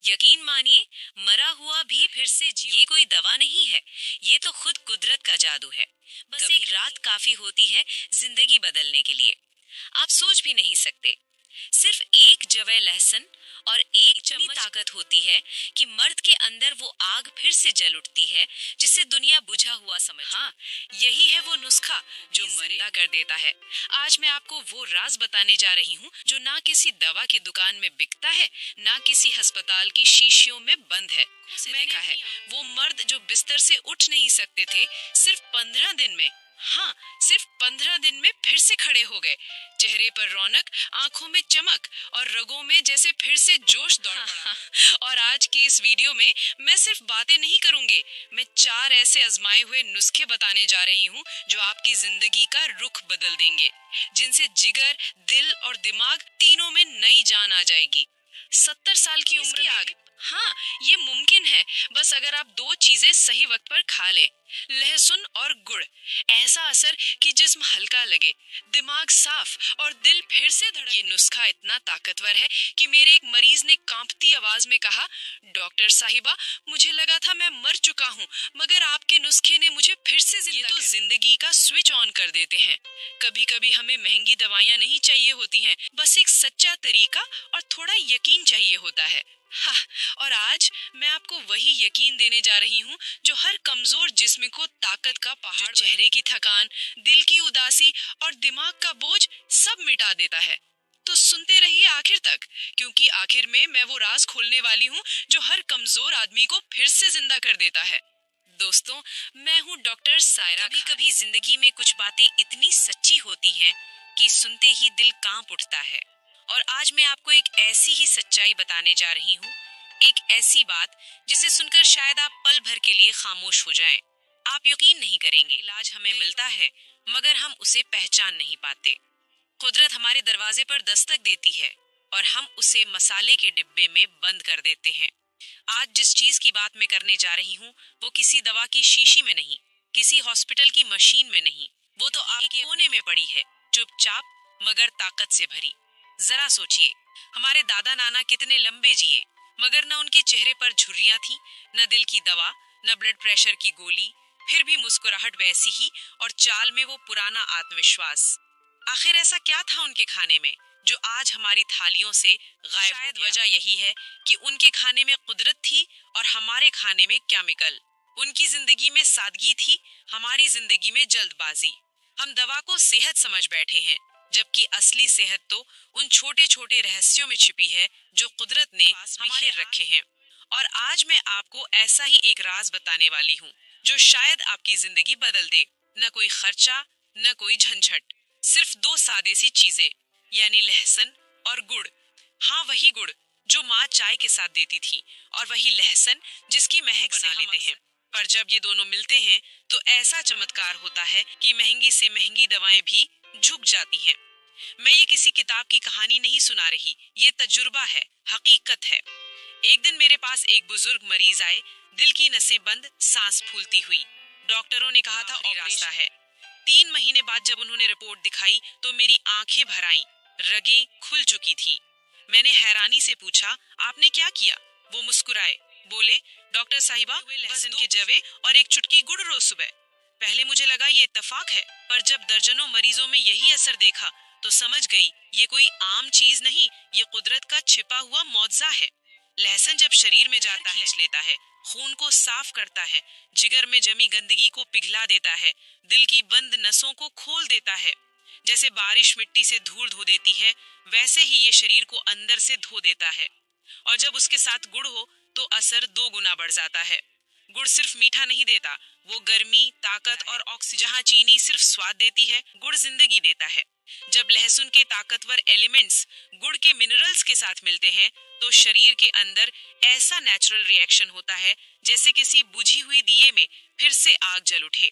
यकीन मानिए, मरा हुआ भी फिर से ये कोई दवा नहीं है। ये तो खुद कुदरत का जादू है। बस एक रात काफी होती है जिंदगी बदलने के लिए। आप सोच भी नहीं सकते। सिर्फ एक जवे लहसुन और एक चम्मच ताकत होती है कि मर्द के अंदर वो आग फिर से जल उठती है जिसे दुनिया बुझा हुआ समझ। हाँ, यही है वो नुस्खा जो जिंदा कर देता है। आज मैं आपको वो राज बताने जा रही हूँ जो ना किसी दवा की दुकान में बिकता है, ना किसी अस्पताल की शीशियों में बंद है। मैंने देखा है वो मर्द जो बिस्तर से उठ नहीं सकते थे, सिर्फ 15 दिन में, हाँ, सिर्फ 15 दिन में फिर से खड़े हो गए। चेहरे पर रौनक, आंखों में चमक और रगों में जैसे फिर से जोश दौड़ पड़ा। और आज की इस वीडियो में मैं सिर्फ बातें नहीं करूंगी, मैं 4 ऐसे आजमाए हुए नुस्खे बताने जा रही हूँ जो आपकी जिंदगी का रुख बदल देंगे, जिनसे जिगर, दिल और दिमाग तीनों में नई जान आ जाएगी। 70 साल की उम्र में आग, हाँ, ये मुमकिन है, बस अगर आप 2 चीजें सही वक्त पर खा लें, लहसुन और गुड़। ऐसा असर कि जिस्म हल्का लगे, दिमाग साफ और दिल फिर से धड़के। ये नुस्खा इतना ताकतवर है कि मेरे एक मरीज ने कांपती आवाज में कहा, डॉक्टर साहिबा, मुझे लगा था मैं मर चुका हूँ, मगर आपके नुस्खे ने मुझे फिर से जिंदा। ये तो जिंदगी का स्विच ऑन कर देते हैं। कभी कभी हमें महंगी दवाइयाँ नहीं चाहिए होती हैं, बस एक सच्चा तरीका और थोड़ा यकीन चाहिए होता है। हाँ, और आज मैं आपको वही यकीन देने जा रही हूँ जो हर कमजोर जिस्म को ताकत का पहाड़, चेहरे की थकान, दिल की उदासी और दिमाग का बोझ सब मिटा देता है। तो सुनते रहिए आखिर तक, क्योंकि आखिर में मैं वो राज खोलने वाली हूँ जो हर कमजोर आदमी को फिर से जिंदा कर देता है। दोस्तों, मैं हूँ डॉक्टर सायरा। कभी कभी जिंदगी में कुछ बातें इतनी सच्ची होती हैं कि सुनते ही दिल कांप उठता है। और आज मैं आपको एक ऐसी ही सच्चाई बताने जा रही हूँ, एक ऐसी बात जिसे सुनकर शायद आप पल भर के लिए खामोश हो जाएं। आप यकीन नहीं करेंगे, इलाज हमें मिलता है मगर हम उसे पहचान नहीं पाते। कुदरत हमारे दरवाजे पर दस्तक देती है और हम उसे मसाले के डिब्बे में बंद कर देते हैं। आज जिस चीज की बात मैं करने जा रही हूँ वो किसी दवा की शीशी में नहीं, किसी हॉस्पिटल की मशीन में नहीं, वो तो आपके कोने में पड़ी है, चुपचाप मगर ताकत से भरी। जरा सोचिए, हमारे दादा नाना कितने लंबे जिए, मगर न उनके चेहरे पर झुर्रियां थी, न दिल की दवा, न ब्लड प्रेशर की गोली, फिर भी मुस्कुराहट वैसी ही और चाल में वो पुराना आत्मविश्वास। आखिर ऐसा क्या था उनके खाने में जो आज हमारी थालियों से गायब हो गया? शायद वजह यही है कि उनके खाने में कुदरत थी और हमारे खाने में केमिकल। उनकी जिंदगी में सादगी थी, हमारी जिंदगी में जल्दबाजी। हम दवा को सेहत समझ बैठे हैं, जबकि असली सेहत तो उन छोटे छोटे रहस्यों में छिपी है जो कुदरत ने हमारे रखे हैं। और आज मैं आपको ऐसा ही एक राज बताने वाली हूँ जो शायद आपकी जिंदगी बदल दे। न कोई खर्चा, न कोई झंझट, सिर्फ 2 सादे सी चीजें, यानी लहसुन और गुड़। हाँ, वही गुड़ जो माँ चाय के साथ देती थी, और वही लहसुन जिसकी महक बना लेते हैं। पर जब ये दोनों मिलते हैं तो ऐसा चमत्कार होता है कि महंगी से महंगी दवाएं भी झुक जाती हैं। मैं ये किसी किताब की कहानी नहीं सुना रही, ये तजुर्बा है, हकीकत है। एक दिन मेरे पास एक बुजुर्ग मरीज आए, दिल की नसें बंद, सांस फूलती हुई। डॉक्टरों ने कहा था रास्ता है। 3 महीने बाद जब उन्होंने रिपोर्ट दिखाई तो मेरी आंखें भर आईं, रगें खुल चुकी थीं। मैंने हैरानी से पूछा, आपने क्या किया? वो मुस्कुराए, बोले, डॉक्टर साहिबा, लहसुन के जवे और एक चुटकी गुड़ रोज सुबह। पहले मुझे लगा ये इत्तेफाक है, पर जब दर्जनों मरीजों में यही असर देखा तो समझ गई ये कोई आम चीज नहीं, ये कुदरत का छिपा हुआ मौजज़ा है। लहसुन जब शरीर में जाता है, खींच लेता है, खून को साफ करता है, जिगर में जमी गंदगी को पिघला देता है, दिल की बंद नसों को खोल देता है। जैसे बारिश मिट्टी से धूल धो देती है, वैसे ही ये शरीर को अंदर से धो देता है। और जब उसके साथ गुड़ हो तो असर 2 गुना बढ़ जाता है। गुड़ सिर्फ मीठा नहीं देता, वो गर्मी, ताकत और ऑक्सीजन। जहाँ चीनी सिर्फ स्वाद देती है, गुड़ जिंदगी देता है। जब लहसुन के ताकतवर एलिमेंट्स गुड़ के मिनरल्स के साथ मिलते हैं तो शरीर के अंदर ऐसा नेचुरल रिएक्शन होता है जैसे किसी बुझी हुई दिए में फिर से आग जल उठे।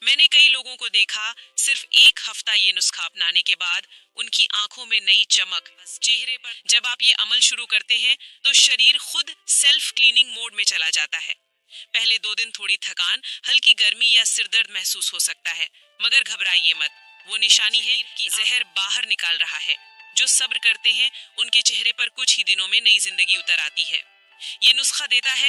मैंने कई लोगों को देखा, सिर्फ 1 हफ्ता ये नुस्खा अपनाने के बाद उनकी आंखों में नई चमक, चेहरे पर। जब आप ये अमल शुरू करते हैं तो शरीर खुद सेल्फ क्लीनिंग मोड में चला जाता है। पहले 2 दिन थोड़ी थकान, हल्की गर्मी या सिरदर्द महसूस हो सकता है, मगर घबराइए मत, वो निशानी है कि जहर बाहर निकाल रहा है। जो सब्र करते हैं उनके चेहरे पर कुछ ही दिनों में नई जिंदगी उतर आती है। ये नुस्खा देता है